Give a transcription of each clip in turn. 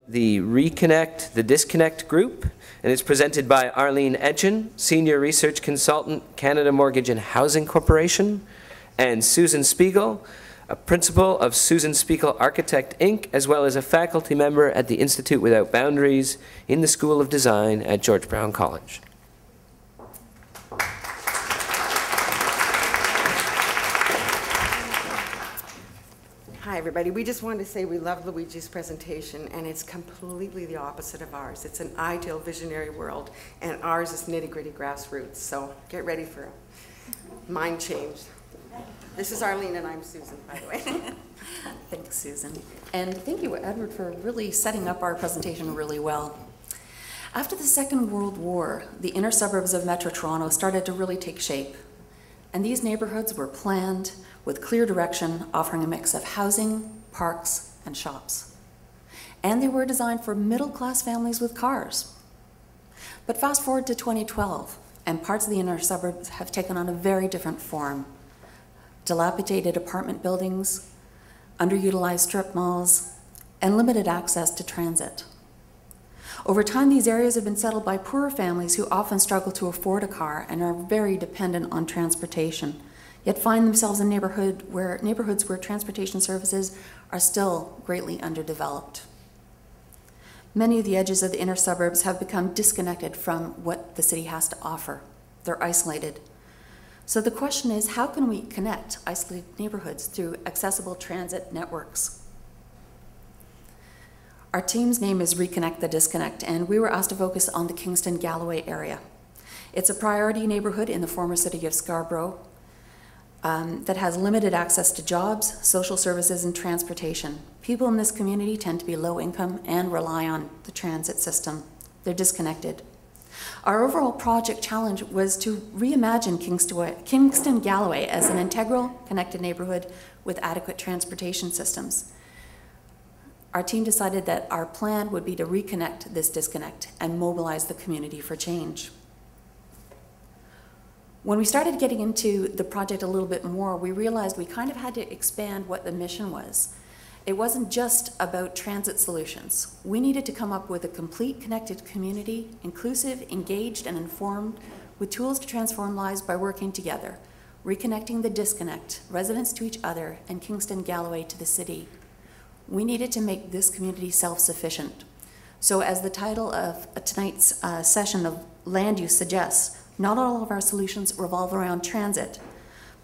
The Reconnect, the Disconnect group, and it's presented by Arlene Etchen, Senior Research Consultant, Canada Mortgage and Housing Corporation, and Susan Spiegel, a principal of Susan Spiegel Architect, Inc., as well as a faculty member at the Institute Without Boundaries in the School of Design at George Brown College. Hi, everybody. We just wanted to say we love Luigi's presentation, and it's completely the opposite of ours. It's an ideal visionary world, and ours is nitty-gritty grassroots. So get ready for a mind change. This is Arlene, and I'm Susan, by the way. Thanks, Susan. And thank you, Edward, for really setting up our presentation really well. After the Second World War, the inner suburbs of Metro Toronto started to really take shape. And these neighborhoods were planned with clear direction, offering a mix of housing, parks, and shops. And they were designed for middle-class families with cars. But fast forward to 2012, and parts of the inner suburbs have taken on a very different form. Dilapidated apartment buildings, underutilized strip malls, and limited access to transit. Over time, these areas have been settled by poorer families who often struggle to afford a car and are very dependent on transportation, yet find themselves in neighborhoods where transportation services are still greatly underdeveloped. Many of the edges of the inner suburbs have become disconnected from what the city has to offer. They're isolated. So the question is, how can we connect isolated neighborhoods through accessible transit networks? Our team's name is Reconnect the Disconnect, and we were asked to focus on the Kingston-Galloway area. It's a priority neighborhood in the former city of Scarborough that has limited access to jobs, social services, and transportation. People in this community tend to be low income and rely on the transit system. They're disconnected. Our overall project challenge was to reimagine Kingston-Galloway as an integral, connected neighborhood with adequate transportation systems. Our team decided that our plan would be to reconnect this disconnect and mobilize the community for change. When we started getting into the project a little bit more, we realized we kind of had to expand what the mission was. It wasn't just about transit solutions. We needed to come up with a complete connected community, inclusive, engaged, and informed, with tools to transform lives by working together, reconnecting the disconnect, residents to each other, and Kingston-Galloway to the city. We needed to make this community self-sufficient. So as the title of tonight's session of Land Use suggests, not all of our solutions revolve around transit,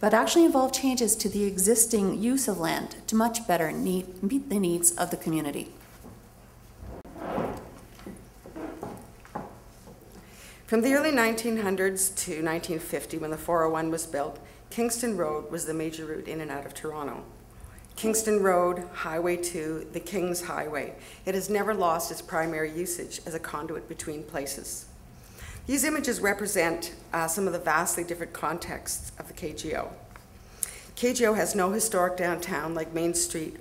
but actually involve changes to the existing use of land to much better meet the needs of the community. From the early 1900s to 1950, when the 401 was built, Kingston Road was the major route in and out of Toronto. Kingston Road, Highway 2, the King's Highway. It has never lost its primary usage as a conduit between places. These images represent some of the vastly different contexts of the KGO. KGO has no historic downtown like Main Street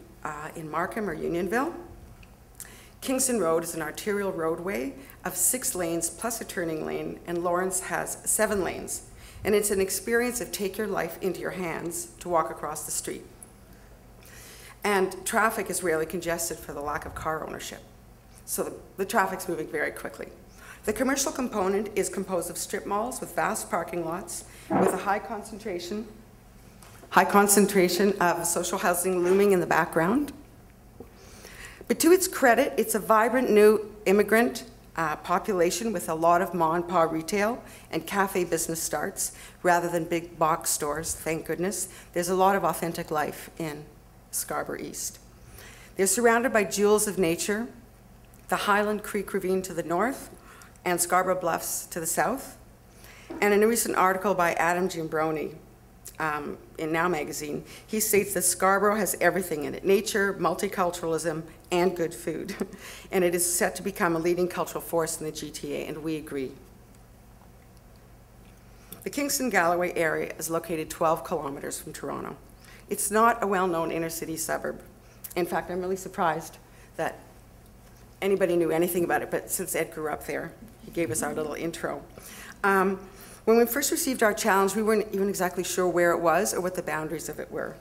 in Markham or Unionville. Kingston Road is an arterial roadway of 6 lanes plus a turning lane, and Lawrence has 7 lanes. And it's an experience of take your life into your hands to walk across the street. And traffic is rarely congested for the lack of car ownership. So the traffic's moving very quickly. The commercial component is composed of strip malls with vast parking lots with a high concentration of social housing looming in the background. But to its credit, it's a vibrant new immigrant population with a lot of ma and pa retail and cafe business starts rather than big box stores, thank goodness. There's a lot of authentic life in Scarborough East. They're surrounded by jewels of nature, the Highland Creek Ravine to the north, and Scarborough Bluffs to the south. And in a recent article by Adam Gimbroni in Now magazine, he states that Scarborough has everything in it: nature, multiculturalism, and good food. And it is set to become a leading cultural force in the GTA, and we agree. The Kingston-Galloway area is located 12 kilometers from Toronto. It's not a well-known inner-city suburb. In fact, I'm really surprised that anybody knew anything about it, but since Ed grew up there, he gave us our little intro. When we first received our challenge, we weren't even exactly sure where it was or what the boundaries of it were.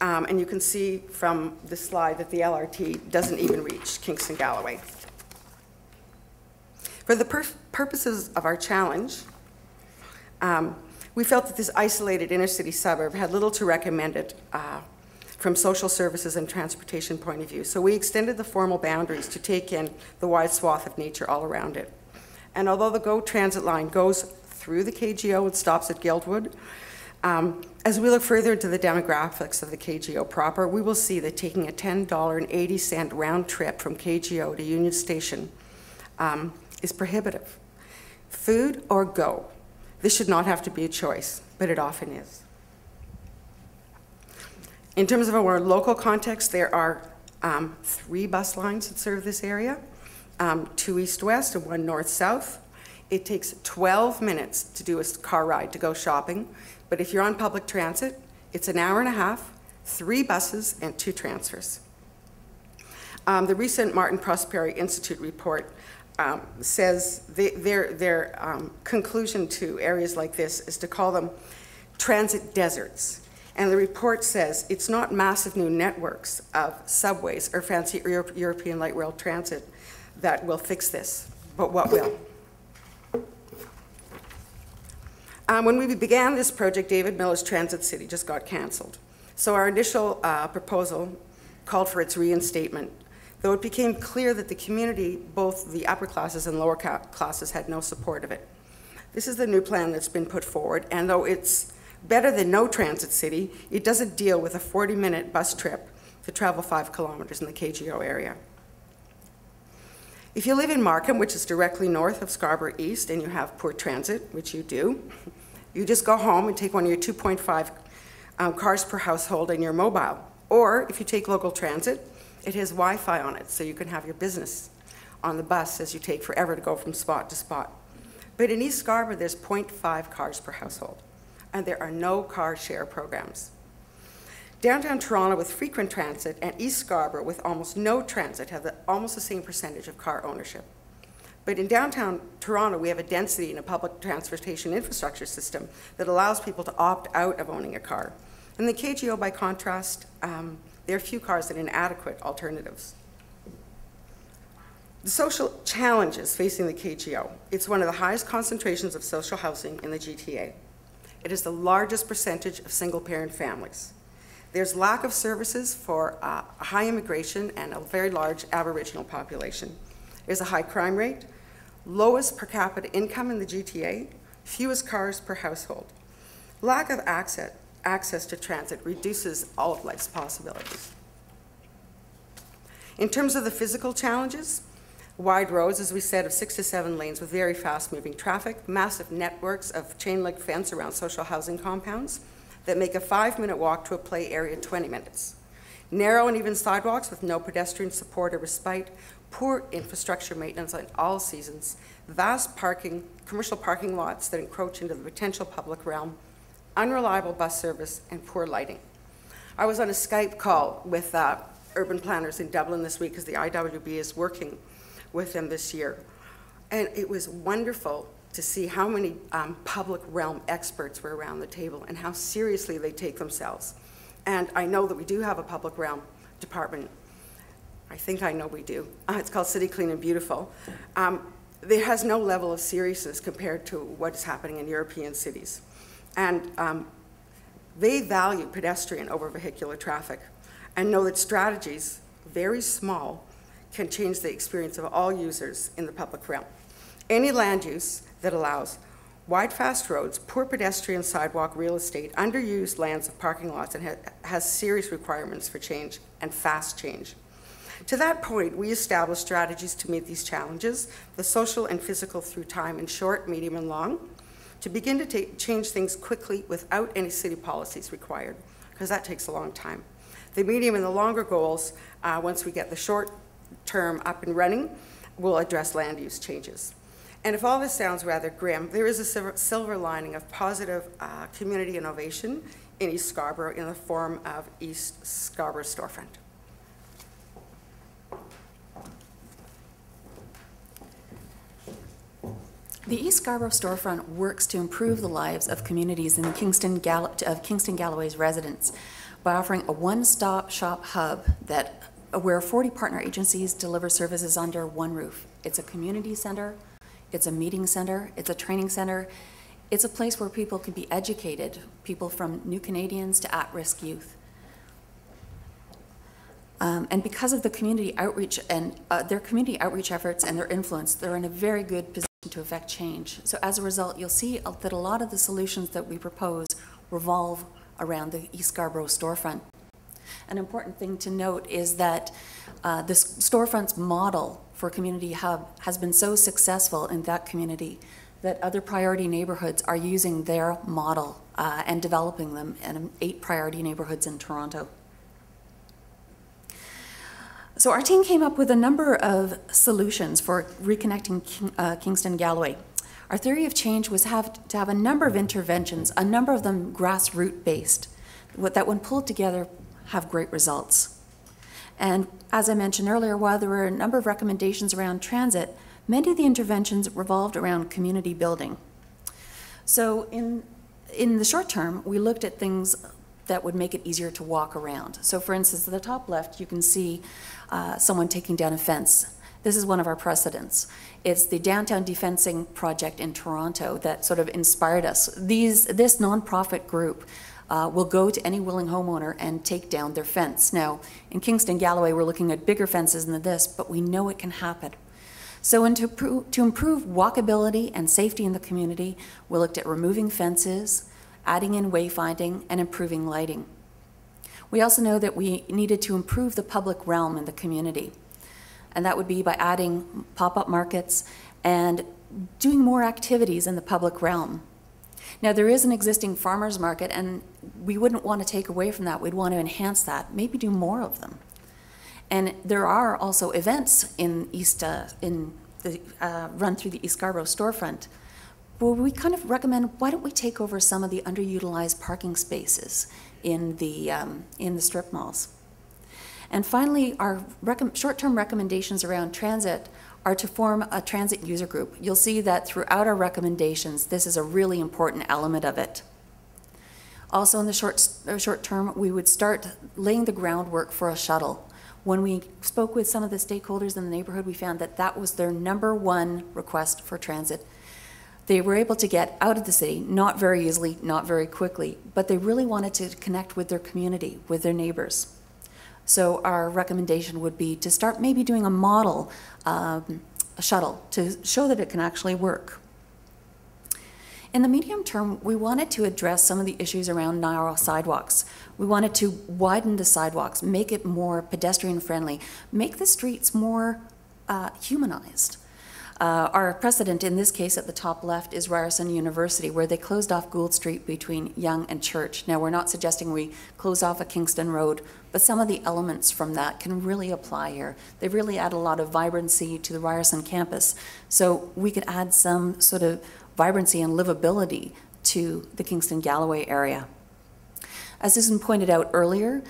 And you can see from the slide that the LRT doesn't even reach Kingston Galloway. For the purposes of our challenge, we felt that this isolated inner-city suburb had little to recommend it from social services and transportation point of view. So we extended the formal boundaries to take in the wide swath of nature all around it. And although the GO transit line goes through the KGO and stops at Guildwood, as we look further into the demographics of the KGO proper, we will see that taking a $10.80 round trip from KGO to Union Station is prohibitive. Food or go? This should not have to be a choice, but it often is. In terms of a more local context, there are 3 bus lines that serve this area, 2 east-west and 1 north-south. It takes 12 minutes to do a car ride to go shopping, but if you're on public transit, it's an hour and a half, 3 buses, and 2 transfers. The recent Martin Prosperi Institute report says their conclusion to areas like this is to call them transit deserts. And the report says it's not massive new networks of subways or fancy European light rail transit that will fix this, but what will? When we began this project, David Miller's Transit City just got canceled. So our initial proposal called for its reinstatement, though it became clear that the community, both the upper classes and lower classes, had no support of it. This is the new plan that's been put forward, and though it's better than no transit city, it doesn't deal with a 40-minute bus trip to travel 5 kilometers in the KGO area. If you live in Markham, which is directly north of Scarborough East, and you have poor transit, which you do, you just go home and take one of your 2.5 cars per household and your mobile. Or if you take local transit, it has Wi-Fi on it, so you can have your business on the bus as you take forever to go from spot to spot. But in East Scarborough, there's 0.5 cars per household, and there are no car share programs. Downtown Toronto with frequent transit and East Scarborough with almost no transit have almost the same percentage of car ownership. But in downtown Toronto, we have a density in a public transportation infrastructure system that allows people to opt out of owning a car. In the KGO, by contrast, there are few cars and inadequate alternatives. The social challenges facing the KGO. It's one of the highest concentrations of social housing in the GTA. It is the largest percentage of single-parent families. There's lack of services for a high immigration and a very large Aboriginal population. There's a high crime rate, lowest per capita income in the GTA, fewest cars per household. Lack of access to transit reduces all of life's possibilities. In terms of the physical challenges, wide roads, as we said, of 6 to 7 lanes with very fast-moving traffic, massive networks of chain-link fence around social housing compounds that make a 5-minute walk to a play area 20 minutes. Narrow and even sidewalks with no pedestrian support or respite, poor infrastructure maintenance on all seasons, vast commercial parking lots that encroach into the potential public realm, unreliable bus service, and poor lighting. I was on a Skype call with urban planners in Dublin this week because the IWB is working with them this year. And it was wonderful to see how many public realm experts were around the table and how seriously they take themselves. And I know that we do have a public realm department. I think I know we do. It's called City Clean and Beautiful. It has no level of seriousness compared to what is happening in European cities. And they value pedestrian over vehicular traffic and know that strategies, very small, can change the experience of all users in the public realm. Any land use that allows wide, fast roads, poor pedestrian sidewalk real estate, underused lands of parking lots, and has serious requirements for change and fast change. To that point, we established strategies to meet these challenges, the social and physical through time in short, medium, and long, to begin to change things quickly without any city policies required, because that takes a long time. The medium and the longer goals, once we get the short term up and running, will address land use changes. And if all this sounds rather grim, there is a silver lining of positive community innovation in East Scarborough in the form of East Scarborough Storefront. The East Scarborough Storefront works to improve the lives of communities in Kingston Galloway's residents. by offering a one-stop shop hub where 40 partner agencies deliver services under one roof. It's a community center, it's a meeting center, it's a training center. It's a place where people can be educated, people from new Canadians to at-risk youth. And because of the community outreach and their community outreach efforts and their influence, they're in a very good position to affect change. So as a result, you'll see that a lot of the solutions that we propose revolve around the East Scarborough storefront. An important thing to note is that this storefront's model for Community Hub has been so successful in that community that other priority neighborhoods are using their model and developing them in 8 priority neighborhoods in Toronto. So our team came up with a number of solutions for reconnecting Kingston Galloway. Our theory of change was to have a number of interventions, a number of them grassroots based, that when pulled together have great results. And as I mentioned earlier, while there were a number of recommendations around transit, many of the interventions revolved around community building. So in the short term, we looked at things that would make it easier to walk around. So for instance, at the top left, you can see someone taking down a fence. This is one of our precedents. It's the Downtown Defencing Project in Toronto that sort of inspired us. This nonprofit group will go to any willing homeowner and take down their fence. Now, in Kingston Galloway, we're looking at bigger fences than this, but we know it can happen. So to improve walkability and safety in the community, we looked at removing fences, adding in wayfinding, and improving lighting. We also know that we needed to improve the public realm in the community, and that would be by adding pop-up markets and doing more activities in the public realm. Now, there is an existing farmers market, and we wouldn't want to take away from that. We'd want to enhance that, maybe do more of them. And there are also events in run through the East Scarborough storefront. Well, we kind of recommend, why don't we take over some of the underutilized parking spaces in the strip malls? And finally, our short-term recommendations around transit are to form a transit user group. You'll see that throughout our recommendations, this is a really important element of it. Also in the short term, we would start laying the groundwork for a shuttle. When we spoke with some of the stakeholders in the neighborhood, we found that that was their #1 request for transit. They were able to get out of the city, not very easily, not very quickly, but they really wanted to connect with their community, with their neighbors. So our recommendation would be to start maybe doing a model, a shuttle, to show that it can actually work. In the medium term, we wanted to address some of the issues around narrow sidewalks. We wanted to widen the sidewalks, make it more pedestrian friendly, make the streets more humanized. Our precedent in this case at the top left is Ryerson University, where they closed off Gould Street between Yonge and Church. Now, we're not suggesting we close off a Kingston Road, but some of the elements from that can really apply here. They really add a lot of vibrancy to the Ryerson campus. So we could add some sort of vibrancy and livability to the Kingston Galloway area. As Susan pointed out earlier,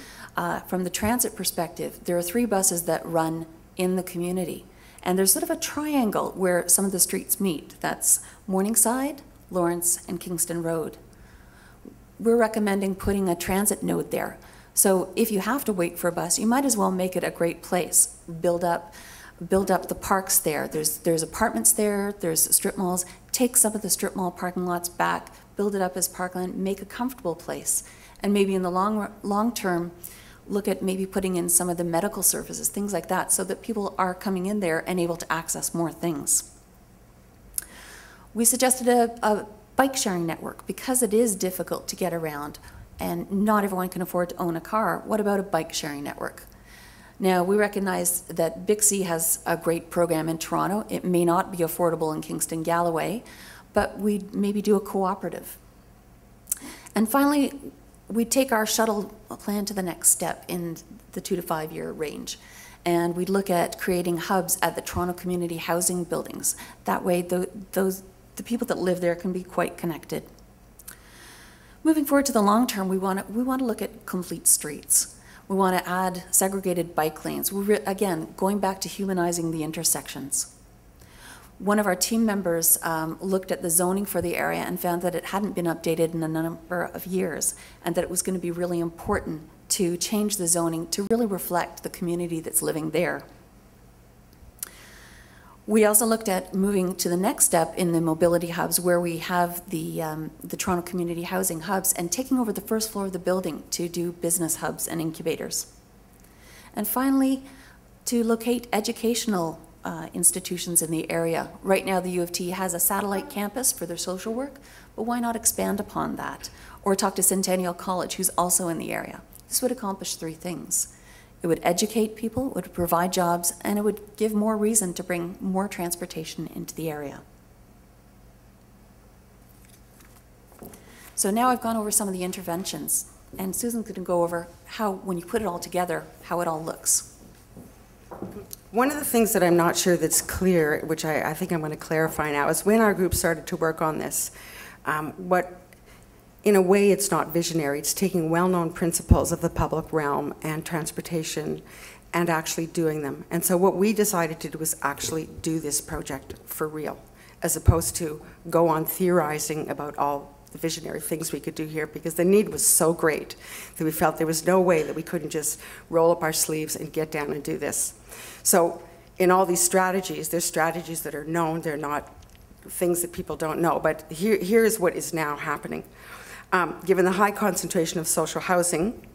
from the transit perspective, there are 3 buses that run in the community. And there's sort of a triangle where some of the streets meet. That's Morningside, Lawrence, and Kingston Road. We're recommending putting a transit node there. So if you have to wait for a bus, you might as well make it a great place. Build up the parks there. There's apartments there, there's strip malls. Take some of the strip mall parking lots back, build it up as parkland, make a comfortable place. And maybe in the long term, look at maybe putting in some of the medical services, things like that, so that people are coming in there and able to access more things. We suggested a bike sharing network because it is difficult to get around and not everyone can afford to own a car. What about a bike sharing network? Now, we recognize that Bixby has a great program in Toronto. It may not be affordable in Kingston Galloway, but we'd maybe do a cooperative. And finally, we'd take our shuttle plan to the next step in the 2 to 5 year range. And we'd look at creating hubs at the Toronto community housing buildings. That way, the people that live there can be quite connected. Moving forward to the long term, we want to look at complete streets. We want to add segregated bike lanes. Again, going back to humanizing the intersections. One of our team members looked at the zoning for the area and found that it hadn't been updated in a number of years and that it was going to be really important to change the zoning to really reflect the community that's living there. We also looked at moving to the next step in the mobility hubs, where we have the Toronto Community Housing Hubs, and taking over the first floor of the building to do business hubs and incubators. And finally, to locate educational institutions in the area. Right now, the U of T has a satellite campus for their social work, but why not expand upon that? Or talk to Centennial College, who's also in the area. This would accomplish three things. It would educate people, it would provide jobs, and it would give more reason to bring more transportation into the area. So now I've gone over some of the interventions, and Susan's going to go over how, when you put it all together, how it all looks. One of the things that I'm not sure that's clear, which I think I'm going to clarify now, is when our group started to work on this, in a way, it's not visionary. It's taking well-known principles of the public realm and transportation and actually doing them. And so what we decided to do was actually do this project for real, as opposed to go on theorizing about all the visionary things we could do here, because the need was so great that we felt there was no way that we couldn't just roll up our sleeves and get down and do this. So in all these strategies, there's strategies that are known. They're not things that people don't know. But here is what is now happening. Given the high concentration of social housing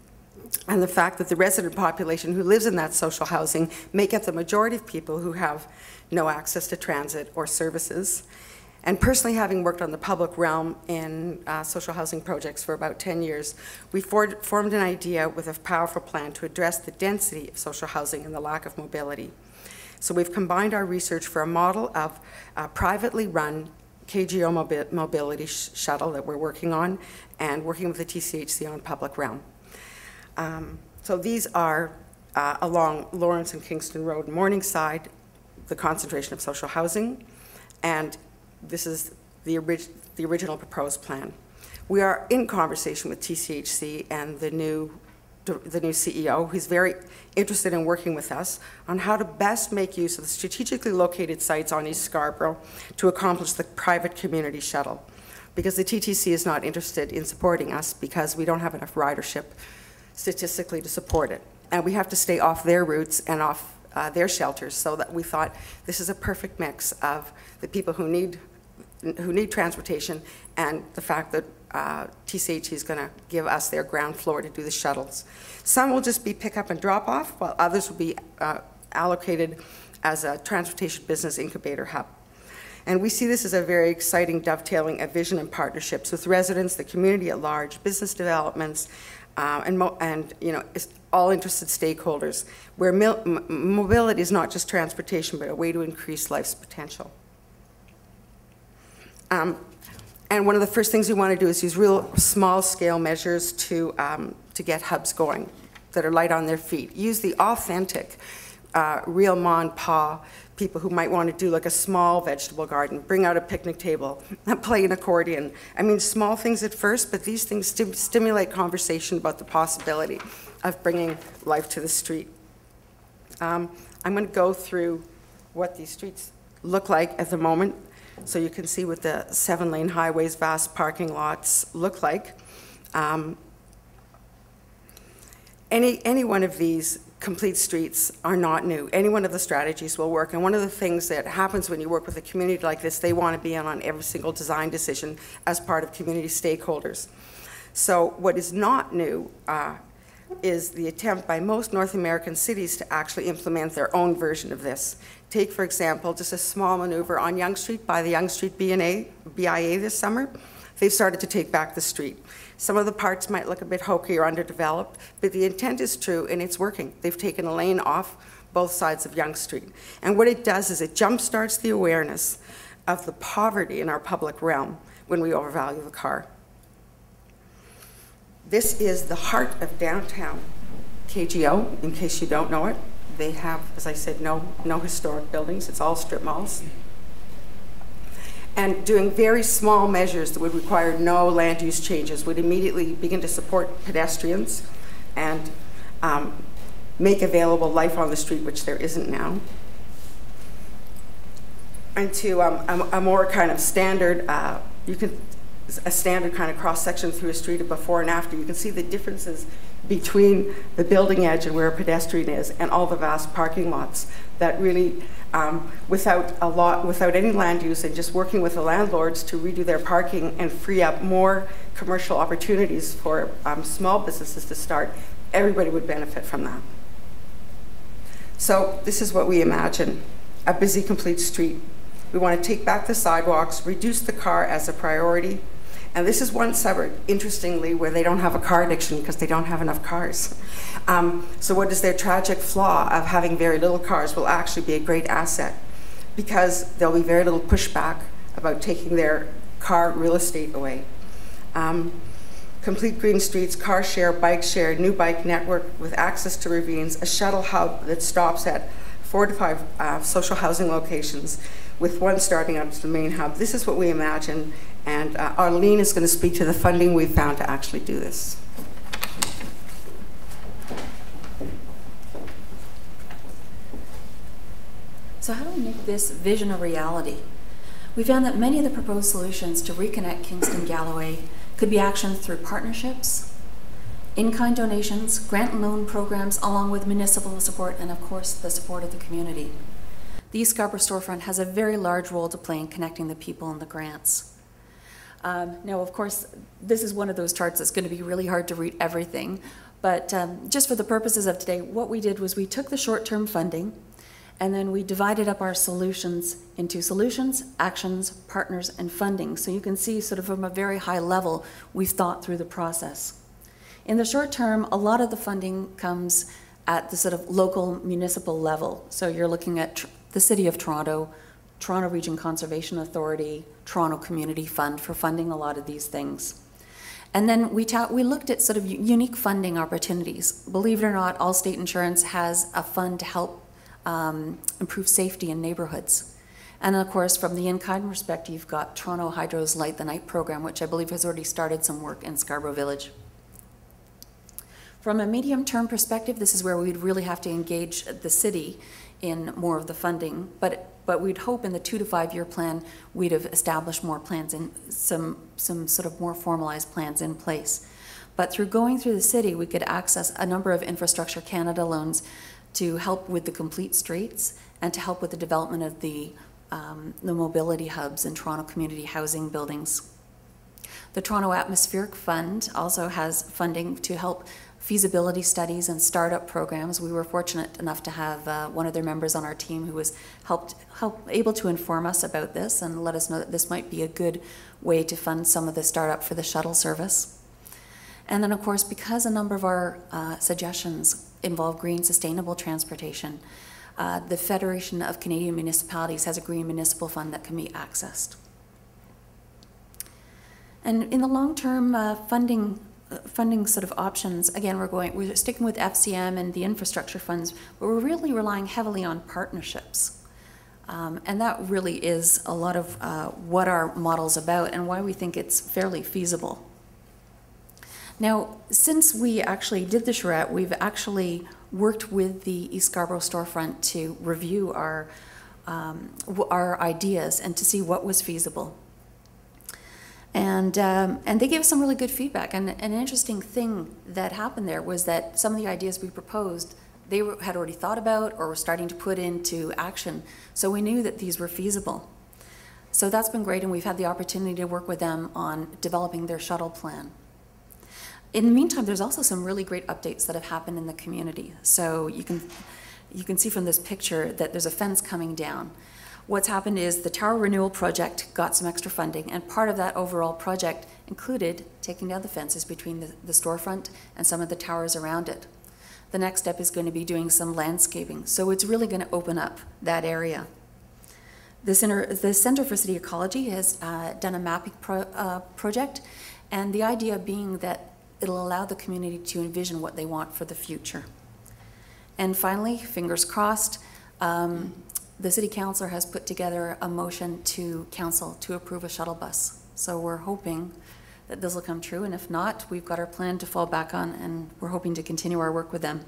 and the fact that the resident population who lives in that social housing make up the majority of people who have no access to transit or services, and personally having worked on the public realm in social housing projects for about 10 years, we formed an idea with a powerful plan to address the density of social housing and the lack of mobility. So we've combined our research for a model of privately run KGO mobility shuttle that we're working on, and working with the TCHC on public realm. So these are along Lawrence and Kingston Road, Morningside, the concentration of social housing, and this is the original proposed plan. We are in conversation with TCHC and the new CEO, who's very interested in working with us on how to best make use of the strategically located sites on East Scarborough to accomplish the private community shuttle. Because the TTC is not interested in supporting us because we don't have enough ridership statistically to support it. And we have to stay off their routes and off their shelters, so that we thought this is a perfect mix of the people who need transportation and the fact that TCHC is going to give us their ground floor to do the shuttles. Some will just be pick up and drop off, while others will be allocated as a transportation business incubator hub. And we see this as a very exciting dovetailing of vision and partnerships with residents, the community at large, business developments, and you know, all interested stakeholders, where mobility is not just transportation, but a way to increase life's potential. And one of the first things we want to do is use real small-scale measures to get hubs going that are light on their feet. Use the authentic, real ma and pa people who might want to do like a small vegetable garden, bring out a picnic table, play an accordion. I mean, small things at first, but these things stimulate conversation about the possibility of bringing life to the street. I'm going to go through what these streets look like at the moment, so you can see what the 7-lane highways, vast parking lots look like. Any one of these complete streets are not new. Any one of the strategies will work. And one of the things that happens when you work with a community like this, they want to be in on every single design decision as part of community stakeholders. So what is not new is the attempt by most North American cities to actually implement their own version of this. Take, for example, just a small maneuver on Yonge Street by the Yonge Street BIA this summer. They've started to take back the street. Some of the parts might look a bit hokey or underdeveloped, but the intent is true and it's working. They've taken a lane off both sides of Yonge Street. And what it does is it jumpstarts the awareness of the poverty in our public realm when we overvalue the car. This is the heart of downtown KGO, in case you don't know it. They have, as I said, no historic buildings. It's all strip malls. And doing very small measures that would require no land use changes would immediately begin to support pedestrians and make available life on the street, which there isn't now. And to a more kind of standard, you can a standard kind of cross-section through a street of before and after. You can see the differences between the building edge and where a pedestrian is and all the vast parking lots that really, without any land use and just working with the landlords to redo their parking and free up more commercial opportunities for small businesses to start, everybody would benefit from that. So this is what we imagine, a busy, complete street. We want to take back the sidewalks, reduce the car as a priority. And this is one suburb, interestingly, where they don't have a car addiction because they don't have enough cars. So what is their tragic flaw of having very little cars will actually be a great asset because there'll be very little pushback about taking their car real estate away. Complete green streets, car share, bike share, new bike network with access to ravines, a shuttle hub that stops at 4 to 5 social housing locations with one starting out as the main hub. This is what we imagine, and Arlene is going to speak to the funding we've found to actually do this. So how do we make this vision a reality? We found that many of the proposed solutions to reconnect Kingston Galloway could be actioned through partnerships, in-kind donations, grant and loan programs, along with municipal support and, of course, the support of the community. The East Scarborough storefront has a very large role to play in connecting the people and the grants. Now, of course, this is one of those charts that's going to be really hard to read everything, but just for the purposes of today, what we did was we took the short-term funding and then we divided up our solutions into solutions, actions, partners, and funding. So you can see sort of from a very high level, we've thought through the process. In the short term, a lot of the funding comes at the sort of local municipal level. So you're looking at the City of Toronto, Toronto Region Conservation Authority, Toronto Community Fund for funding a lot of these things. And then we looked at sort of unique funding opportunities. Believe it or not, Allstate Insurance has a fund to help improve safety in neighborhoods. And of course, from the in-kind perspective, you've got Toronto Hydro's Light the Night program, which I believe has already started some work in Scarborough Village. From a medium-term perspective, this is where we'd really have to engage the city in more of the funding, but we'd hope in the 2 to 5 year plan, we'd have established more plans and some sort of more formalized plans in place. But through going through the city, we could access a number of Infrastructure Canada loans to help with the complete streets and to help with the development of the mobility hubs in Toronto community housing buildings. The Toronto Atmospheric Fund also has funding to help feasibility studies and startup programs. We were fortunate enough to have one of their members on our team who was able to inform us about this and let us know that this might be a good way to fund some of the startup for the shuttle service. And then of course, because a number of our suggestions involve green sustainable transportation, the Federation of Canadian Municipalities has a green municipal fund that can be accessed. And in the long-term funding sort of options, again, we're sticking with FCM and the infrastructure funds, but we're really relying heavily on partnerships. And that really is a lot of what our model's about and why we think it's fairly feasible. Now, since we actually did the charrette, we've actually worked with the East Scarborough storefront to review our ideas and to see what was feasible. And they gave us some really good feedback. And an interesting thing that happened there was that some of the ideas we proposed, they had already thought about or were starting to put into action. So we knew that these were feasible. So that's been great, and we've had the opportunity to work with them on developing their shuttle plan. In the meantime, there's also some really great updates that have happened in the community. So you can see from this picture that there's a fence coming down. What's happened is the tower renewal project got some extra funding, and part of that overall project included taking down the fences between the storefront and some of the towers around it. The next step is going to be doing some landscaping, so it's really going to open up that area. The Center for City Ecology has done a mapping project, and the idea being that it'll allow the community to envision what they want for the future. And finally, fingers crossed, the City Councilor has put together a motion to Council to approve a shuttle bus. So we're hoping that this will come true, and if not, we've got our plan to fall back on, and we're hoping to continue our work with them.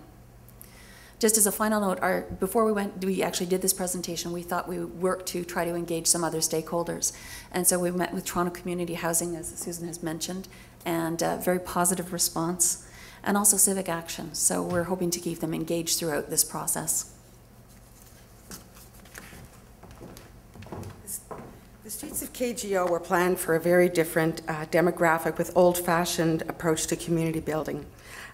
Just as a final note, before we actually did this presentation, we thought we would work to try to engage some other stakeholders. And so we met with Toronto Community Housing, as Susan has mentioned, and very positive response, and also Civic Action. So we're hoping to keep them engaged throughout this process. The streets of KGO were planned for a very different demographic with old-fashioned approach to community building.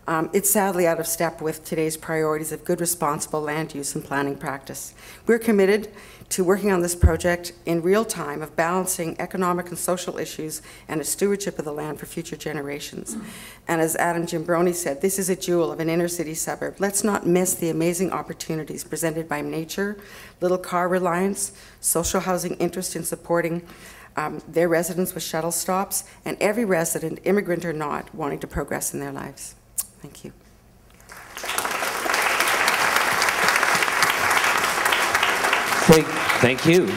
It's sadly out of step with today's priorities of good, responsible land use and planning practice. We're committed to working on this project in real time of balancing economic and social issues and a stewardship of the land for future generations. And as Adam Gimbroni said, this is a jewel of an inner city suburb. Let's not miss the amazing opportunities presented by nature, little car reliance, social housing interest in supporting their residents with shuttle stops, and every resident, immigrant or not, wanting to progress in their lives. Thank you. Thank you.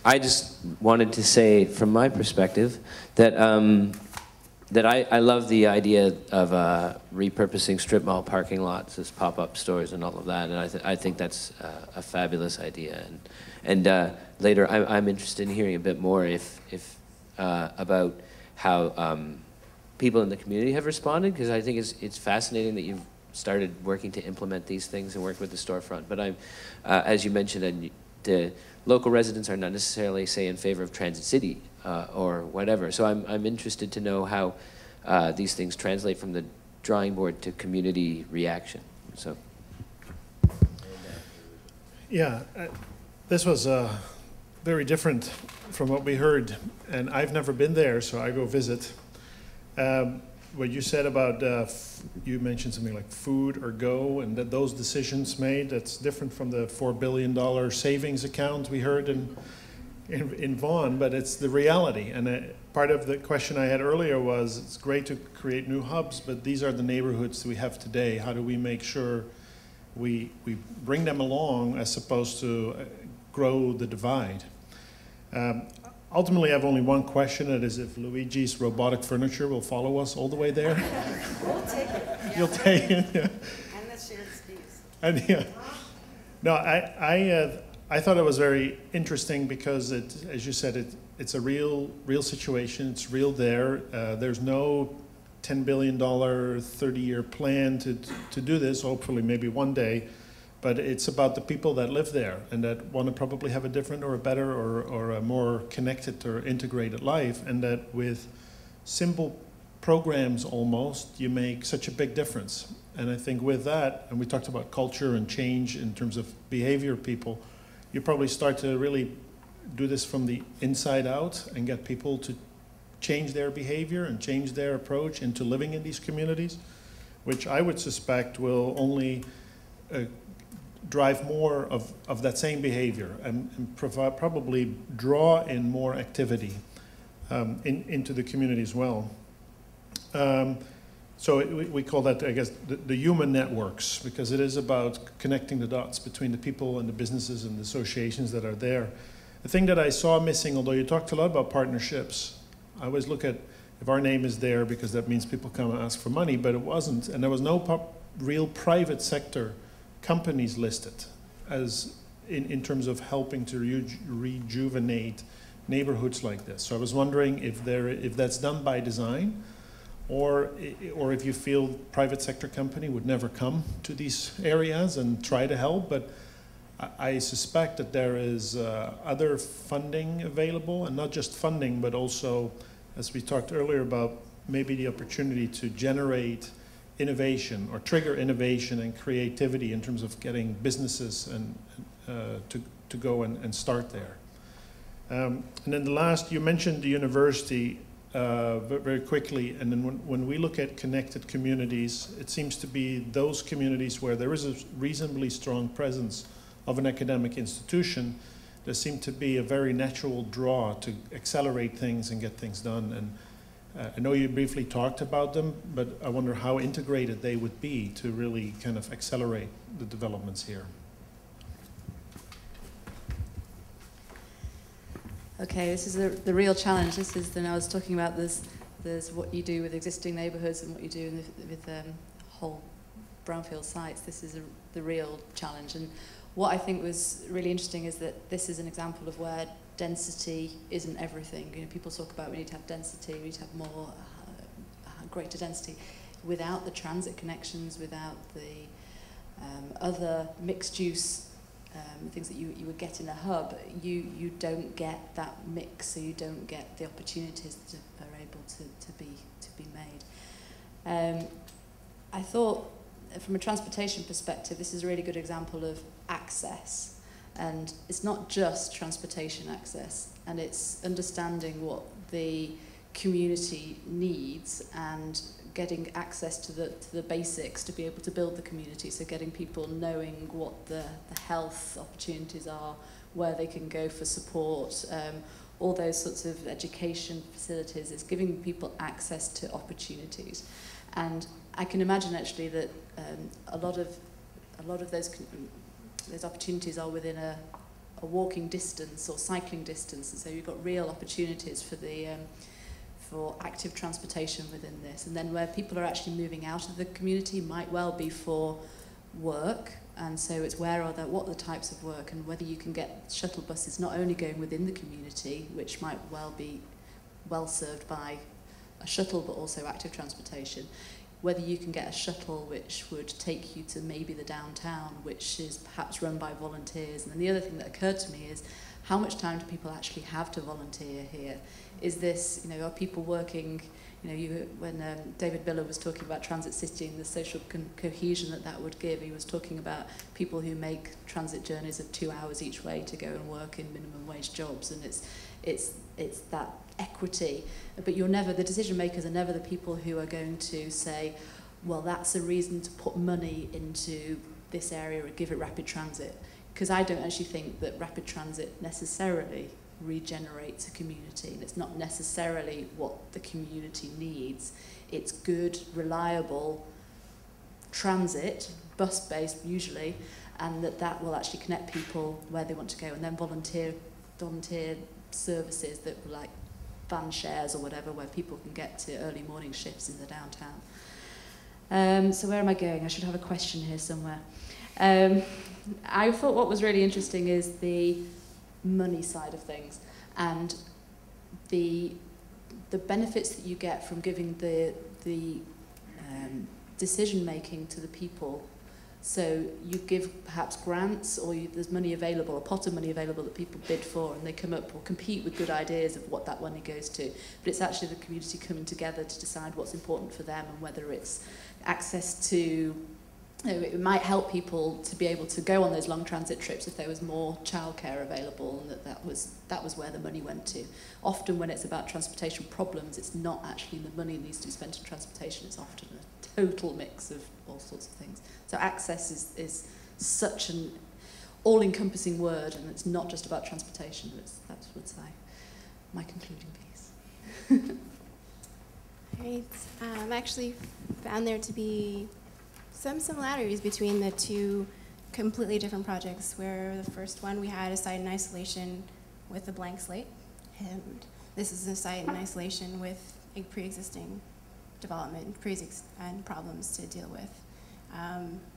I just wanted to say, from my perspective, that that I love the idea of repurposing strip mall parking lots as pop-up stores and all of that, and I think that's a fabulous idea. And later, I'm interested in hearing a bit more about how people in the community have responded, because I think it's fascinating that you've started working to implement these things and work with the storefront. But as you mentioned, the local residents are not necessarily, say, in favor of Transit City or whatever. So I'm interested to know how these things translate from the drawing board to community reaction. So. Yeah, this was very different from what we heard, and I've never been there, so I go visit. What you said about, you mentioned something like food or go, and that those decisions made, that's different from the $4 billion savings account we heard in Vaughan, but it's the reality. And part of the question I had earlier was, it's great to create new hubs, but these are the neighborhoods that we have today. How do we make sure we bring them along as opposed to grow the divide? Ultimately, I have only one question. That is, if Luigi's robotic furniture will follow us all the way there. We'll take it. Yeah. You'll take it. Yeah. And the shared skis. And yeah. No, I thought it was very interesting because as you said, it's a real situation. It's real there. There's no $10 billion 30-year plan to do this. Hopefully, maybe one day. But it's about the people that live there and that want to probably have a different or a better or a more connected or integrated life, and that with simple programs almost, you make such a big difference. And I think with that, and we talked about culture and change in terms of behavior of people, you probably start to really do this from the inside out and get people to change their behavior and change their approach into living in these communities, which I would suspect will only drive more of that same behavior and probably draw in more activity into the community as well. So we call that, I guess, the human networks, because it is about connecting the dots between the people and the businesses and the associations that are there. The thing that I saw missing, although you talked a lot about partnerships, I always look at if our name is there because that means people come and ask for money, but it wasn't, and there was no real private sector companies listed as in terms of helping to rejuvenate neighborhoods like this. So I was wondering if that's done by design, or if you feel private sector company would never come to these areas and try to help. But I suspect that there is other funding available, and not just funding, but also, as we talked earlier about, maybe the opportunity to generate innovation or trigger innovation and creativity in terms of getting businesses and to go and start there. And then the last, you mentioned the university very quickly, and then when we look at connected communities, it seems to be those communities where there is a reasonably strong presence of an academic institution. There seemed to be a very natural draw to accelerate things and get things done. And I know you briefly talked about them, but I wonder how integrated they would be to really kind of accelerate the developments here. Okay, this is the real challenge. This is, and I was talking about there's what you do with existing neighbourhoods and what you do with whole brownfield sites, this is the real challenge. And what I think was really interesting is that this is an example of where density isn't everything. You know, people talk about we need to have density, we need to have more, greater density. Without the transit connections, without the other mixed use things that you would get in a hub, you don't get that mix, so you don't get the opportunities that are able to be made. I thought, from a transportation perspective, this is a really good example of access, and it's not just transportation access, and it's understanding what the community needs and getting access to the basics to be able to build the community. So getting people knowing what the health opportunities are, where they can go for support, all those sorts of education facilities. It's giving people access to opportunities. And I can imagine actually that a lot of those opportunities are within a walking distance or cycling distance, and so you've got real opportunities for the for active transportation within this. And then where people are actually moving out of the community might well be for work, and so it's what are the types of work, and whether you can get shuttle buses not only going within the community, which might well be well served by a shuttle, but also active transportation, whether you can get a shuttle which would take you to maybe the downtown, which is perhaps run by volunteers. And then the other thing that occurred to me is, how much time do people actually have to volunteer here? Is this, are people working, when David Miller was talking about Transit City and the social cohesion that would give, he was talking about people who make transit journeys of 2 hours each way to go and work in minimum wage jobs, and it's that equity. But the decision makers are never the people who are going to say, well, that's a reason to put money into this area or give it rapid transit. Because I don't actually think that rapid transit necessarily regenerates a community, and it's not necessarily what the community needs. It's good, reliable transit, bus-based usually, and that will actually connect people where they want to go, and then volunteer services that were like van shares or whatever, where people can get to early morning shifts in the downtown. So where am I going? I should have a question here somewhere. I thought what was really interesting is the money side of things, and the benefits that you get from giving the decision making to the people. So you give perhaps grants, or there's money available, a pot of money available that people bid for, and they come up or compete with good ideas of what that money goes to. But it's actually the community coming together to decide what's important for them, and whether it's access to, it might help people to be able to go on those long transit trips if there was more childcare available, and that was where the money went to. Often when it's about transportation problems, it's not actually the money that needs to be spent on transportation, it's often a total mix of all sorts of things. So access is such an all-encompassing word, and it's not just about transportation. That's what's my concluding piece. Great. I actually found there to be some similarities between the two completely different projects, where the first one we had a site in isolation with a blank slate, and this is a site in isolation with a pre-existing development and problems to deal with.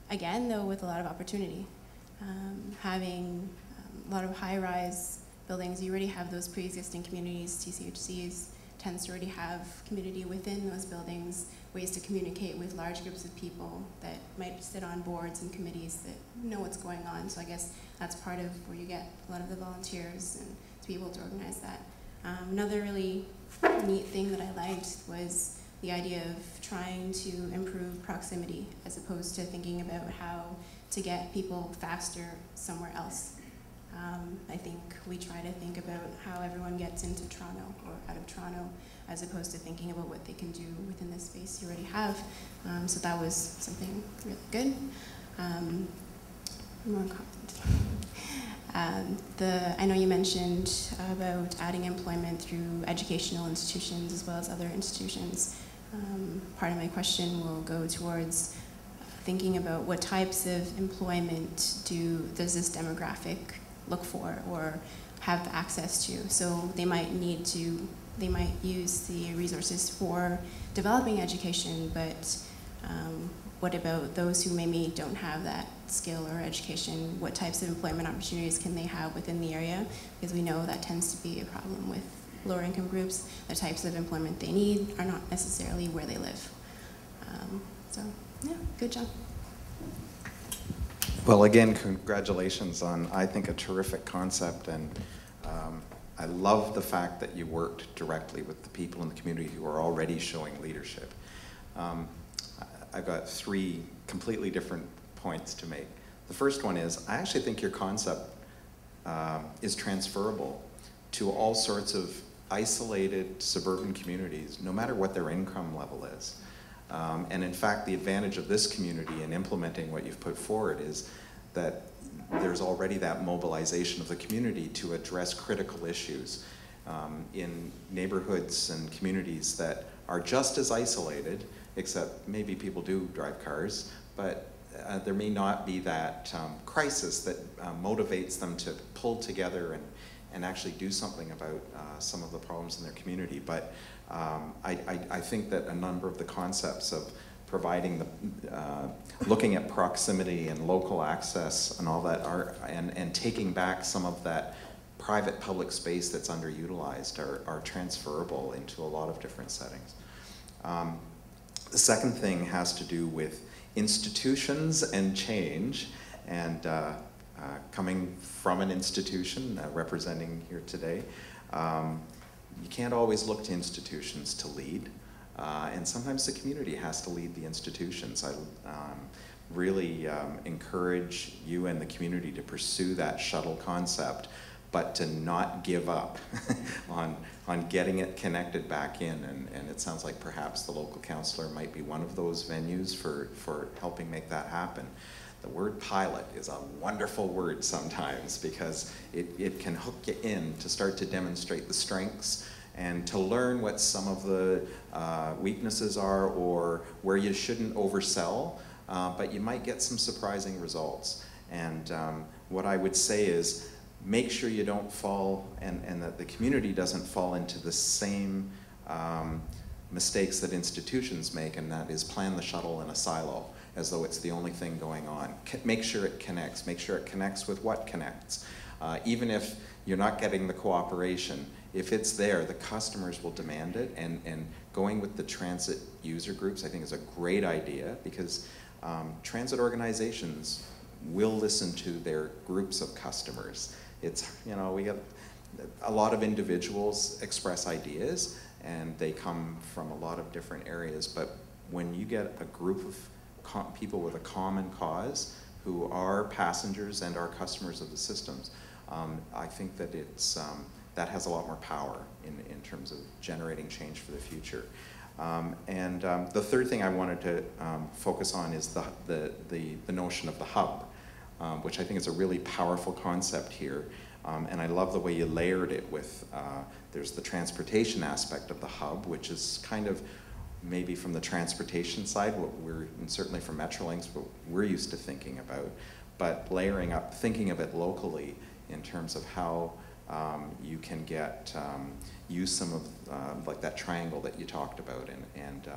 Again, though, with a lot of opportunity. Having a lot of high-rise buildings, you already have those pre-existing communities. TCHCs tends to already have community within those buildings, ways to communicate with large groups of people that might sit on boards and committees that know what's going on. So I guess that's part of where you get a lot of the volunteers and to be able to organize that. Another really neat thing that I liked was the idea of trying to improve proximity, as opposed to thinking about how to get people faster somewhere else. I think we try to think about how everyone gets into Toronto or out of Toronto, as opposed to thinking about what they can do within the space you already have. So that was something really good. More comment. I know you mentioned about adding employment through educational institutions as well as other institutions. Part of my question will go towards thinking about what types of employment does this demographic look for or have access to. So they might use the resources for developing education, but what about those who maybe don't have that skill or education? What types of employment opportunities can they have within the area? Because we know that tends to be a problem with lower income groups. The types of employment they need are not necessarily where they live. So, yeah, good job. Well, again, congratulations on, I think, a terrific concept, and I love the fact that you worked directly with the people in the community who are already showing leadership. I've got 3 completely different points to make. The first one is, I actually think your concept is transferable to all sorts of isolated suburban communities, no matter what their income level is. And in fact, the advantage of this community in implementing what you've put forward is that there's already that mobilization of the community to address critical issues in neighborhoods and communities that are just as isolated, except maybe people do drive cars, but there may not be that crisis that motivates them to pull together and actually do something about some of the problems in their community. But I think that a number of the concepts of providing looking at proximity and local access and all that and taking back some of that private public space that's underutilized are transferable into a lot of different settings. The second thing has to do with institutions and change, and coming from an institution representing here today, you can't always look to institutions to lead, and sometimes the community has to lead the institutions. I really encourage you and the community to pursue that shuttle concept, but to not give up on getting it connected back in, and it sounds like perhaps the local councillor might be one of those venues for helping make that happen. The word pilot is a wonderful word sometimes because it can hook you in to start to demonstrate the strengths and to learn what some of the weaknesses are or where you shouldn't oversell, but you might get some surprising results. And what I would say is make sure you don't fall and that the community doesn't fall into the same mistakes that institutions make, and that is plan the shuttle in a silo as though it's the only thing going on. Make sure it connects. Make sure it connects with what connects. Even if you're not getting the cooperation, if it's there, the customers will demand it, and going with the transit user groups I think is a great idea because transit organizations will listen to their groups of customers. It's, you know, we have a lot of individuals express ideas and they come from a lot of different areas, but when you get a group of people with a common cause who are passengers and are customers of the systems, I think that it's that has a lot more power in terms of generating change for the future. The third thing I wanted to focus on is the notion of the hub, which I think is a really powerful concept here. And I love the way you layered it with, there's the transportation aspect of the hub, which is kind of maybe from the transportation side, what we're, and certainly from Metrolinx, what we're used to thinking about, but layering up, thinking of it locally in terms of how you can get, use some of like that triangle that you talked about and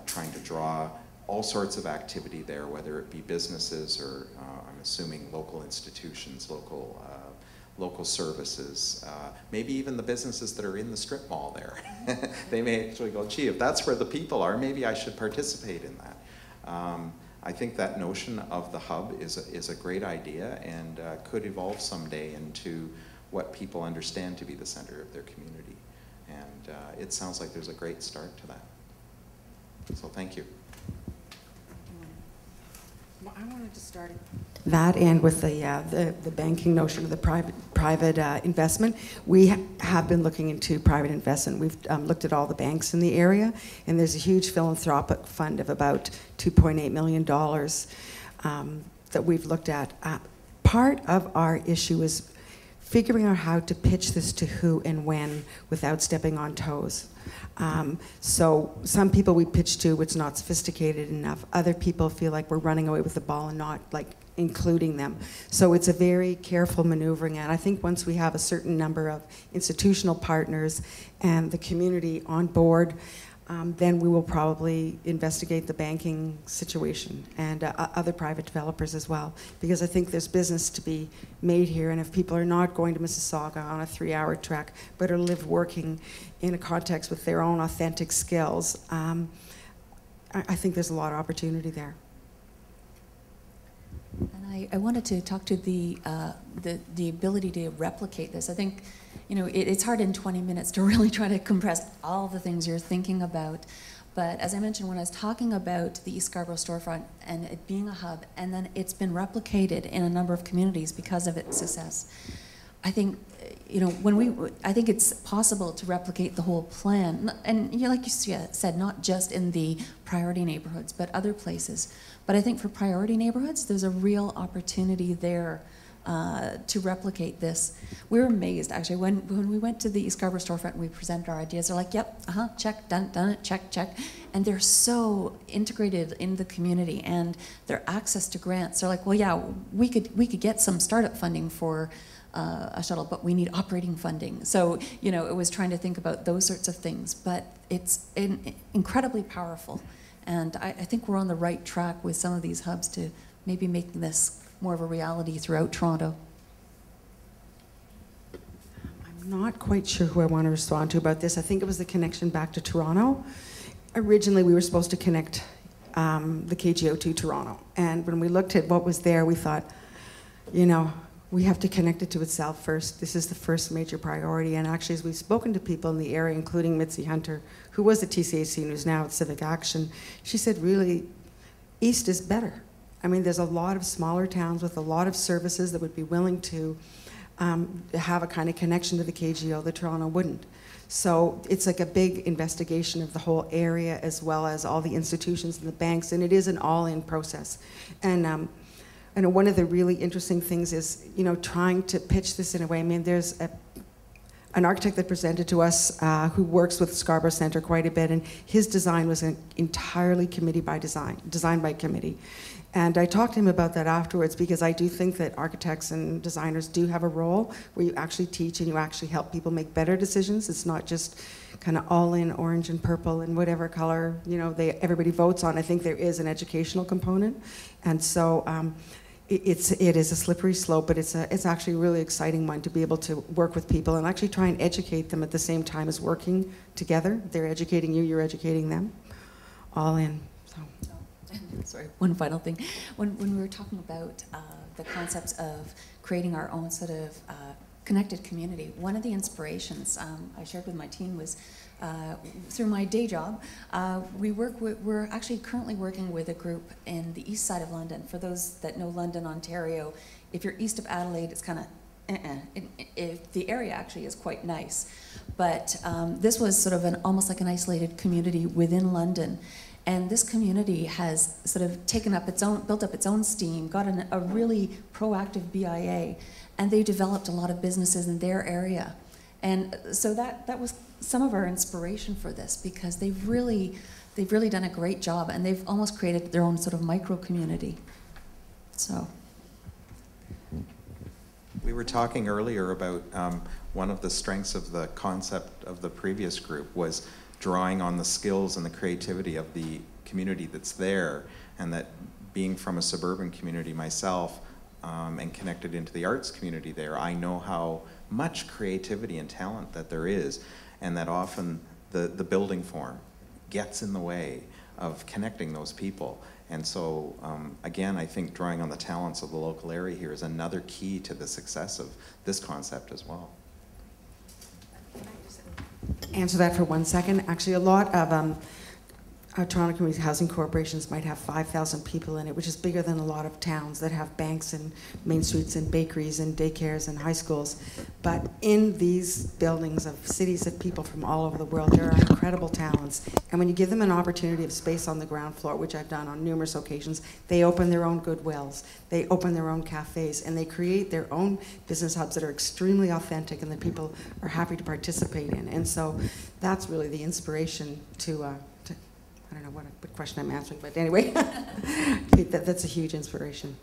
trying to draw all sorts of activity there, whether it be businesses or I'm assuming local institutions, local services, maybe even the businesses that are in the strip mall there. They may actually go, gee, if that's where the people are, maybe I should participate in that. I think that notion of the hub is a great idea and could evolve someday into what people understand to be the center of their community. And it sounds like there's a great start to that. So thank you. Well, I wanted to start that and with the banking notion of the private investment. We have been looking into private investment. We've looked at all the banks in the area, and there's a huge philanthropic fund of about $2.8 million that we've looked at. Part of our issue is figuring out how to pitch this to who and when without stepping on toes. So some people we pitch to, it's not sophisticated enough. Other people feel like we're running away with the ball and not like including them. So it's a very careful maneuvering, and I think once we have a certain number of institutional partners and the community on board, then we will probably investigate the banking situation and other private developers as well, because I think there's business to be made here, and if people are not going to Mississauga on a 3-hour trek, but are working in a context with their own authentic skills, I think there's a lot of opportunity there. And I wanted to talk to the ability to replicate this. I think, you know, it's hard in 20 minutes to really try to compress all the things you're thinking about. But as I mentioned, when I was talking about the East Scarborough storefront and it being a hub, and then it's been replicated in a number of communities because of its success, I think, you know, I think it's possible to replicate the whole plan. And you know, like you said, not just in the priority neighborhoods, but other places. But I think for priority neighborhoods, there's a real opportunity there to replicate this. We were amazed, actually, when we went to the East Scarborough storefront and we presented our ideas. They're like, yep, check, done it, check. And they're so integrated in the community, and their access to grants. They're like, well, yeah, we could get some startup funding for a shuttle, but we need operating funding. So, you know, it was trying to think about those sorts of things, but it's incredibly powerful. And I think we're on the right track with some of these hubs to maybe making this more of a reality throughout Toronto. I'm not quite sure who I want to respond to about this. I think it was the connection back to Toronto. Originally, we were supposed to connect the KGO to Toronto. And when we looked at what was there, we thought, you know, we have to connect it to itself first. This is the first major priority. And actually, as we've spoken to people in the area, including Mitzi Hunter, who was at TCAC and who's now at Civic Action, she said, really, East is better. I mean, there's a lot of smaller towns with a lot of services that would be willing to have a kind of connection to the KGO that Toronto wouldn't. So it's like a big investigation of the whole area, as well as all the institutions and the banks, and it is an all-in process. And one of the really interesting things is, you know, trying to pitch this in a way. I mean, there's an architect that presented to us who works with Scarborough Centre quite a bit, and his design was entirely designed by committee. And I talked to him about that afterwards, because I do think that architects and designers do have a role where you actually teach and you actually help people make better decisions. It's not just kind of all in orange and purple and whatever color, you know, everybody votes on. I think there is an educational component. And so it is a slippery slope, but it's actually a really exciting one to be able to work with people and actually try and educate them at the same time as working together. They're educating you, you're educating them, all in. So. Sorry, one final thing. When we were talking about the concepts of creating our own sort of connected community, one of the inspirations I shared with my team was through my day job. We're actually currently working with a group in the east side of London. For those that know London, Ontario, if you're east of Adelaide, it's kind of the area actually is quite nice. But this was sort of almost like an isolated community within London. And this community has sort of built up its own steam, got a really proactive BIA, and they developed a lot of businesses in their area. And so that was some of our inspiration for this, because they've really done a great job, and they've almost created their own sort of micro community. So. We were talking earlier about one of the strengths of the concept of the previous group was drawing on the skills and the creativity of the community that's there, and that being from a suburban community myself and connected into the arts community there, I know how much creativity and talent that there is, and that often the building form gets in the way of connecting those people. And so, again, I think drawing on the talents of the local area here is another key to the success of this concept as well. Answer that for 1 second. Actually, a lot of Toronto Community Housing Corporations might have 5,000 people in it, which is bigger than a lot of towns that have banks and main streets and bakeries and daycares and high schools. But in these buildings of cities of people from all over the world, there are incredible talents. And when you give them an opportunity of space on the ground floor, which I've done on numerous occasions, they open their own Goodwills, they open their own cafes, and they create their own business hubs that are extremely authentic and that people are happy to participate in. And so that's really the inspiration to I don't know what question I'm answering, but anyway, that's a huge inspiration.